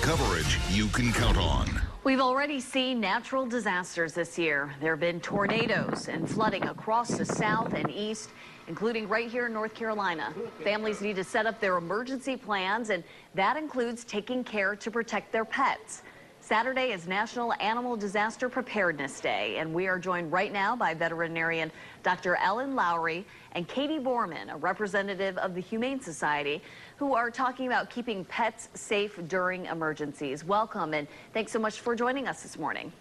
Coverage you can count on. We've already seen natural disasters this year. There have been tornadoes and flooding across the south and east, including right here in North Carolina. Families need to set up their emergency plans, and that includes taking care to protect their pets. Saturday is National Animal Disaster Preparedness Day, and we are joined right now by veterinarian Dr. Ellen Lowry and Katie Borman, a representative of the Humane Society, who are talking about keeping pets safe during emergencies. Welcome, and thanks so much for joining us this morning.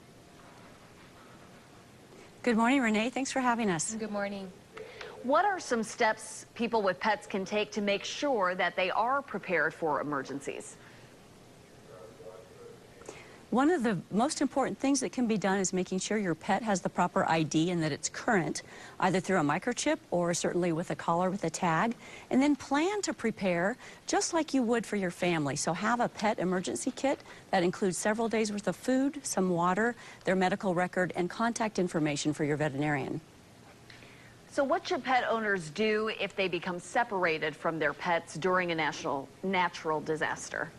Good morning, Renee. Thanks for having us. Good morning. What are some steps people with pets can take to make sure that they are prepared for emergencies? One of the most important things that can be done is making sure your pet has the proper ID and that it's current, either through a microchip or certainly with a collar with a tag, and then plan to prepare just like you would for your family. So have a pet emergency kit that includes several days worth of food, some water, their medical record, and contact information for your veterinarian. So what should pet owners do if they become separated from their pets during a natural disaster?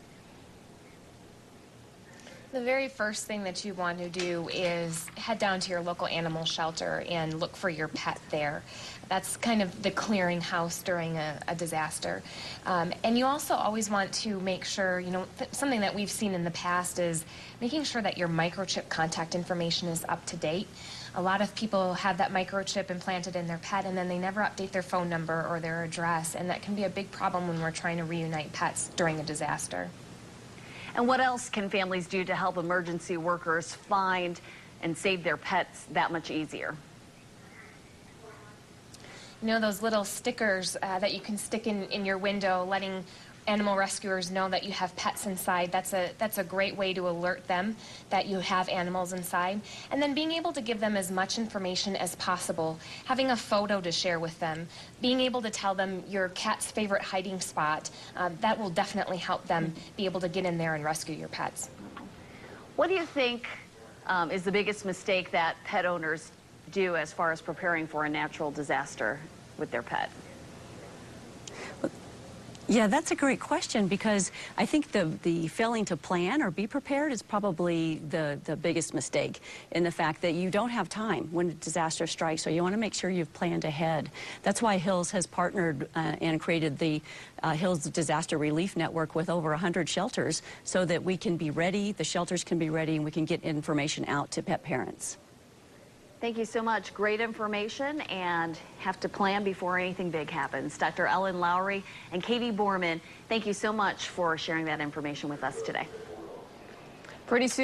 The very first thing that you want to do is head down to your local animal shelter and look for your pet there. That's kind of the clearinghouse during a disaster. And you also always want to make sure, something that we've seen in the past is making sure that your microchip contact information is up to date. A lot of people have that microchip implanted in their pet and then they never update their phone number or their address, and that can be a big problem when we're trying to reunite pets during a disaster. And what else can families do to help emergency workers find and save their pets that much easier? Those little stickers that you can stick in your window, letting animal rescuers know that you have pets inside. That's a great way to alert them that you have animals inside. And then being able to give them as much information as possible, having a photo to share with them, being able to tell them your cat's favorite hiding spot, that will definitely help them be able to get in there and rescue your pets. What do you think is the biggest mistake that pet owners do as far as preparing for a natural disaster with their pet? Yeah, that's a great question, because I think the failing to plan or be prepared is probably the biggest mistake, in the fact that you don't have time when a disaster strikes, so you want to make sure you've planned ahead. That's why Hills has partnered and created the Hills Disaster Relief Network with over 100 shelters, so that we can be ready, the shelters can be ready, and we can get information out to pet parents. Thank you so much. Great information, and have to plan before anything big happens. Dr. Ellen Lowry and Katie Borman, thank you so much for sharing that information with us today. Pretty soon.